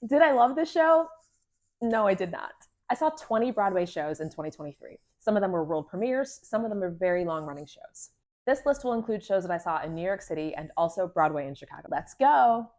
Did I love this show? No, I did not. I saw 20 Broadway shows in 2023. Some of them were world premieres, some of them are very long running shows. This list will include shows that I saw in New York City and also Broadway in Chicago. Let's go.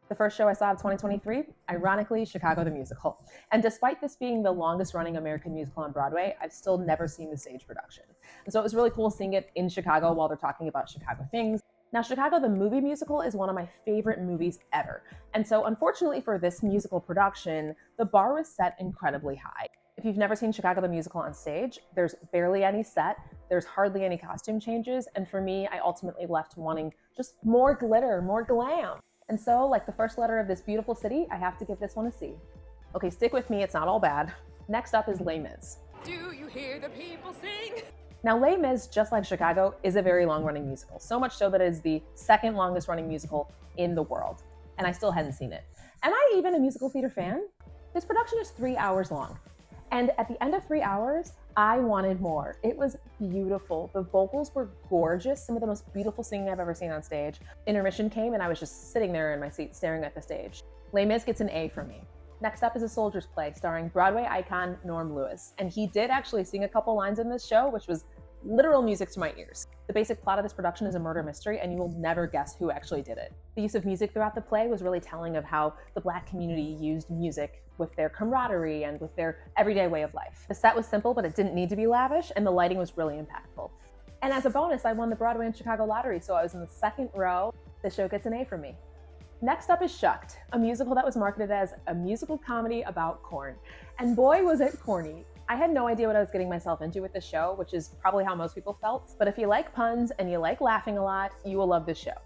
The first show I saw of 2023, ironically, Chicago the Musical. And despite this being the longest running American musical on Broadway, I've still never seen the stage production. And so it was really cool seeing it in Chicago while they're talking about Chicago things. Now, Chicago the Movie Musical is one of my favorite movies ever. And so unfortunately for this musical production, the bar was set incredibly high. If you've never seen Chicago the Musical on stage, there's barely any set, there's hardly any costume changes, and for me, I ultimately left wanting just more glitter, more glam. And so, like the first letter of this beautiful city, I have to give this one a C. Okay, stick with me, it's not all bad. Next up is Les Mis. Do you hear the people sing? Now, Les Mis, just like Chicago, is a very long-running musical, so much so that it is the second longest-running musical in the world, and I still hadn't seen it. Am I even a musical theater fan? This production is 3 hours long, and at the end of 3 hours, I wanted more. It was beautiful. The vocals were gorgeous, some of the most beautiful singing I've ever seen on stage. Intermission came and I was just sitting there in my seat staring at the stage. Les Mis gets an A from me. Next up is A Soldier's Play, starring Broadway icon Norm Lewis. And he did actually sing a couple lines in this show, which was literal music to my ears. The basic plot of this production is a murder mystery, and you will never guess who actually did it. The use of music throughout the play was really telling of how the Black community used music with their camaraderie and with their everyday way of life. The set was simple, but it didn't need to be lavish, and the lighting was really impactful. And as a bonus, I won the Broadway and Chicago lottery, so I was in the second row. The show gets an A from me. Next up is Shucked, a musical that was marketed as a musical comedy about corn. And boy, was it corny. I had no idea what I was getting myself into with this show, which is probably how most people felt. But if you like puns and you like laughing a lot, you will love this show.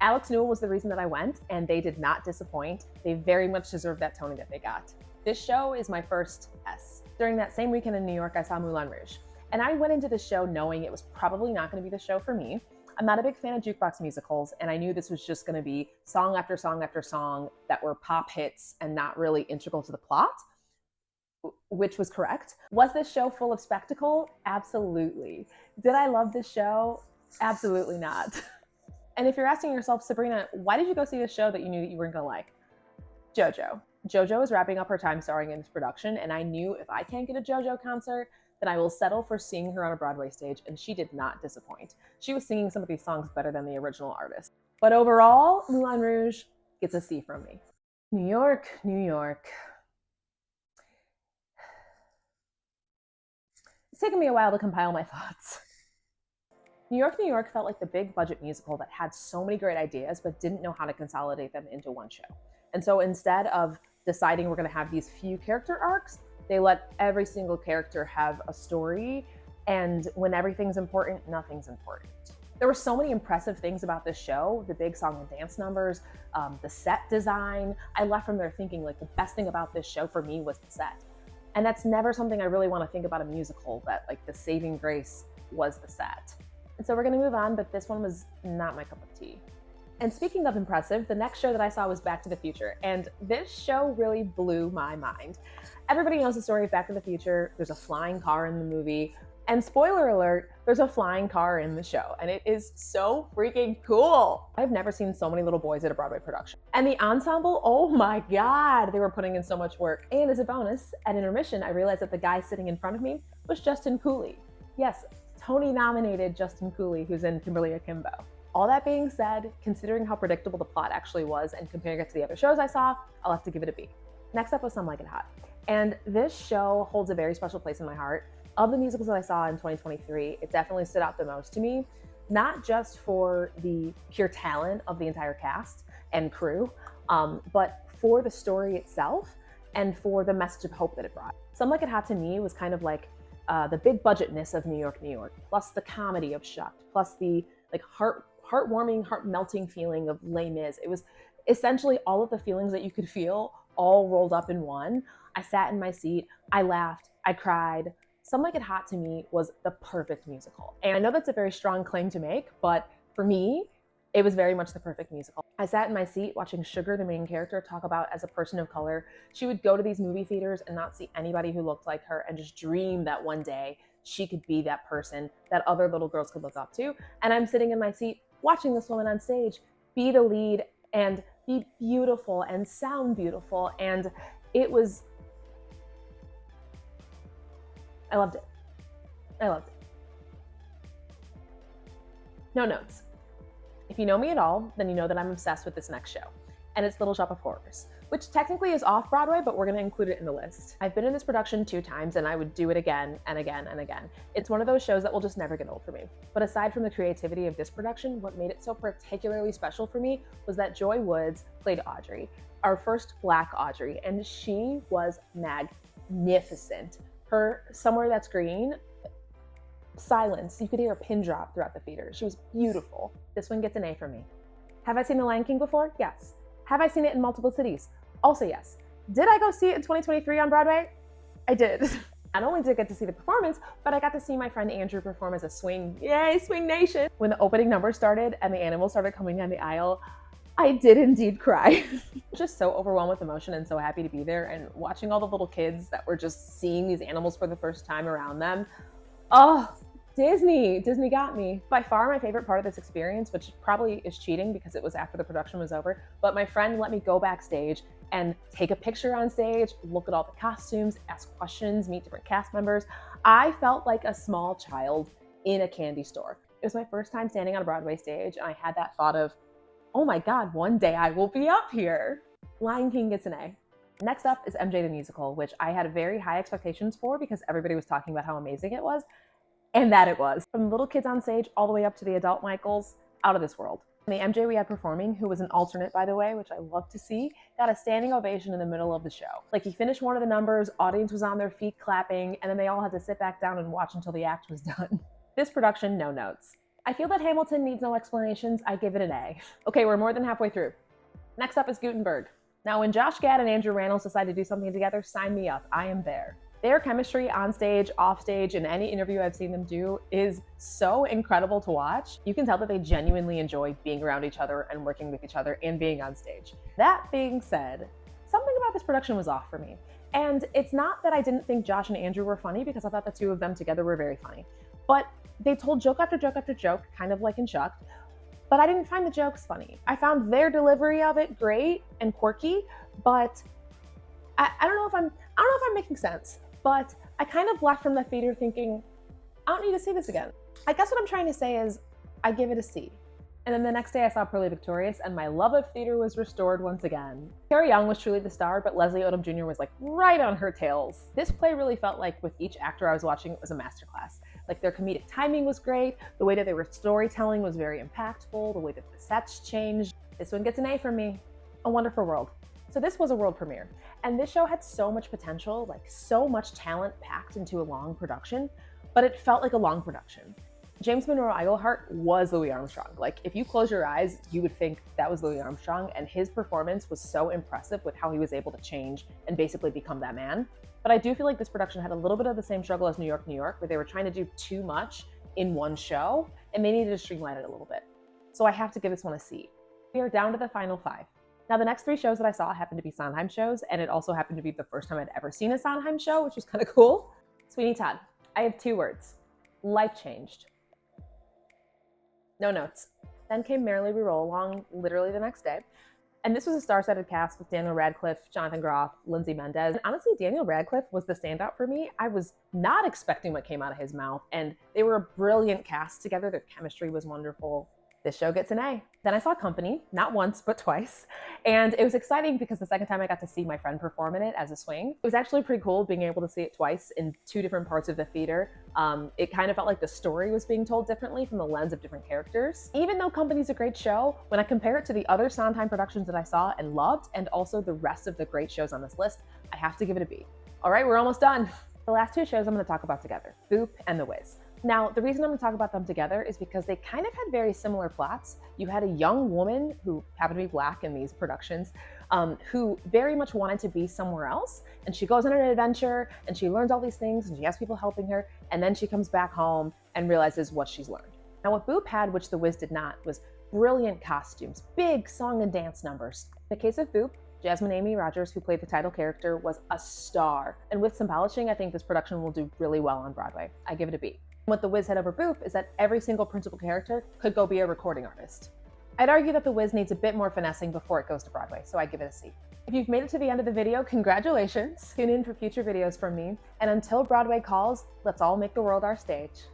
Alex Newell was the reason that I went, and they did not disappoint. They very much deserved that Tony that they got. This show is my first S. During that same weekend in New York, I saw Moulin Rouge. And I went into this show knowing it was probably not going to be the show for me. I'm not a big fan of jukebox musicals, and I knew this was just going to be song after song after song that were pop hits and not really integral to the plot, which was correct. Was this show full of spectacle? Absolutely. Did I love this show? Absolutely not. And if you're asking yourself, Sabrina, why did you go see this show that you knew that you weren't going to like? JoJo. JoJo is wrapping up her time starring in this production, and I knew if I can't get a JoJo concert, then I will settle for seeing her on a Broadway stage, and she did not disappoint. She was singing some of these songs better than the original artist. But overall, Moulin Rouge gets a C from me. New York, New York. It's taken me a while to compile my thoughts. New York, New York felt like the big budget musical that had so many great ideas, but didn't know how to consolidate them into one show. And so instead of deciding we're gonna have these few character arcs, they let every single character have a story, and when everything's important, nothing's important. There were so many impressive things about this show, the big song and dance numbers, the set design. I left from there thinking like the best thing about this show for me was the set. And that's never something I really want to think about a musical, that like the saving grace was the set. And so we're gonna move on, but this one was not my cup of tea. And speaking of impressive, the next show that I saw was Back to the Future, and this show really blew my mind. Everybody knows the story of Back to the Future. There's a flying car in the movie, and spoiler alert, there's a flying car in the show, and it is so freaking cool. I've never seen so many little boys at a Broadway production. And the ensemble, oh my God, they were putting in so much work. And as a bonus, at intermission, I realized that the guy sitting in front of me was Justin Cooley. Yes, Tony-nominated Justin Cooley, who's in Kimberly Akimbo. All that being said, considering how predictable the plot actually was and comparing it to the other shows I saw, I'll have to give it a B. Next up was Some Like It Hot. And this show holds a very special place in my heart. Of the musicals that I saw in 2023, it definitely stood out the most to me, not just for the pure talent of the entire cast and crew, but for the story itself and for the message of hope that it brought. Some Like It Hot to me was kind of like the big budgetness of New York, New York, plus the comedy of Shucked, plus the like heartwarming, heart-melting feeling of Les Mis. It was essentially all of the feelings that you could feel all rolled up in one. I sat in my seat, I laughed, I cried. Some Like It Hot to me was the perfect musical. And I know that's a very strong claim to make, but for me, it was very much the perfect musical. I sat in my seat watching Sugar, the main character, talk about as a person of color, she would go to these movie theaters and not see anybody who looked like her and just dream that one day she could be that person that other little girls could look up to. And I'm sitting in my seat watching this woman on stage be the lead and be beautiful and sound beautiful. And it was, I loved it. I loved it. No notes. If you know me at all, then you know that I'm obsessed with this next show, and it's Little Shop of Horrors, which technically is off Broadway, but we're gonna include it in the list. I've been in this production 2 times, and I would do it again and again and again. It's one of those shows that will just never get old for me. But aside from the creativity of this production, what made it so particularly special for me was that Joy Woods played Audrey, our first Black Audrey, and she was magnificent. Her Somewhere That's Green, silence. You could hear a pin drop throughout the theater. She was beautiful. This one gets an A from me. Have I seen The Lion King before? Yes. Have I seen it in multiple cities? Also yes. Did I go see it in 2023 on Broadway? I did. Not only did I get to see the performance, but I got to see my friend Andrew perform as a swing. Yay, Swing Nation! When the opening number started and the animals started coming down the aisle, I did indeed cry. Just so overwhelmed with emotion and so happy to be there, and watching all the little kids that were just seeing these animals for the first time around them. Oh, Disney got me. By far my favorite part of this experience, which probably is cheating because it was after the production was over, but my friend let me go backstage and take a picture on stage, look at all the costumes, ask questions, meet different cast members. I felt like a small child in a candy store. It was my first time standing on a Broadway stage, and I had that thought of, oh my God, one day I will be up here. Lion King gets an A. Next up is MJ the Musical, which I had very high expectations for because everybody was talking about how amazing it was. And that it was. From little kids on stage all the way up to the adult Michaels, out of this world. And the MJ we had performing, who was an alternate by the way, which I love to see, got a standing ovation in the middle of the show. Like, he finished one of the numbers, audience was on their feet clapping, and then they all had to sit back down and watch until the act was done. This production, no notes. I feel that Hamilton needs no explanations. I give it an A. Okay, we're more than halfway through. Next up is Gutenberg. Now, when Josh Gad and Andrew Rannells decide to do something together, sign me up. I am there. Their chemistry on stage, off stage, in any interview I've seen them do is so incredible to watch. You can tell that they genuinely enjoy being around each other and working with each other and being on stage. That being said, something about this production was off for me. And it's not that I didn't think Josh and Andrew were funny, because I thought the two of them together were very funny. But they told joke after joke after joke, kind of like in Shucked, but I didn't find the jokes funny. I found their delivery of it great and quirky, but I don't know if I'm making sense. But I kind of left from the theater thinking, I don't need to see this again. I guess what I'm trying to say is, I give it a C. And then the next day I saw Purlie Victorious, and my love of theater was restored once again. Carrie Young was truly the star, but Leslie Odom Jr. was like right on her tails. This play really felt like with each actor I was watching, it was a masterclass. Like, their comedic timing was great, the way that they were storytelling was very impactful, the way that the sets changed. This one gets an A from me. A Wonderful World. So this was a world premiere, and this show had so much potential, like so much talent packed into a long production, but it felt like a long production. James Monroe Iglehart was Louis Armstrong. Like, if you close your eyes, you would think that was Louis Armstrong, and his performance was so impressive with how he was able to change and basically become that man. But I do feel like this production had a little bit of the same struggle as New York, New York, where they were trying to do too much in one show, and they needed to streamline it a little bit. So I have to give this one a C. We are down to the final 5. Now, the next 3 shows that I saw happened to be Sondheim shows, and it also happened to be the first time I'd ever seen a Sondheim show, which was kind of cool. Sweeney Todd. I have 2 words. Life changed. No notes. Then came Merrily, We Roll Along literally the next day. And this was a star-studded cast with Daniel Radcliffe, Jonathan Groff, Lindsay Mendez. And honestly, Daniel Radcliffe was the standout for me. I was not expecting what came out of his mouth, and they were a brilliant cast together. Their chemistry was wonderful. This show gets an A. Then I saw Company, not once, but twice. And it was exciting because the second time I got to see my friend perform in it as a swing. It was actually pretty cool being able to see it twice in 2 different parts of the theater. It kind of felt like the story was being told differently from the lens of different characters. Even though Company's a great show, when I compare it to the other Sondheim productions that I saw and loved, and also the rest of the great shows on this list, I have to give it a B. All right, we're almost done. The last 2 shows I'm gonna talk about together, Boop and The Wiz. Now, the reason I'm going to talk about them together is because they kind of had very similar plots. You had a young woman who happened to be Black in these productions, who very much wanted to be somewhere else. And she goes on an adventure and she learns all these things and she has people helping her. And then she comes back home and realizes what she's learned. Now, what Boop had, which The Wiz did not, was brilliant costumes, big song and dance numbers. In the case of Boop, Jasmine Amy Rogers, who played the title character, was a star. And with some polishing, I think this production will do really well on Broadway. I give it a B. What The Wiz had over Boop is that every single principal character could go be a recording artist. I'd argue that The Wiz needs a bit more finessing before it goes to Broadway, so I give it a C. If you've made it to the end of the video, congratulations! Tune in for future videos from me, and until Broadway calls, let's all make the world our stage.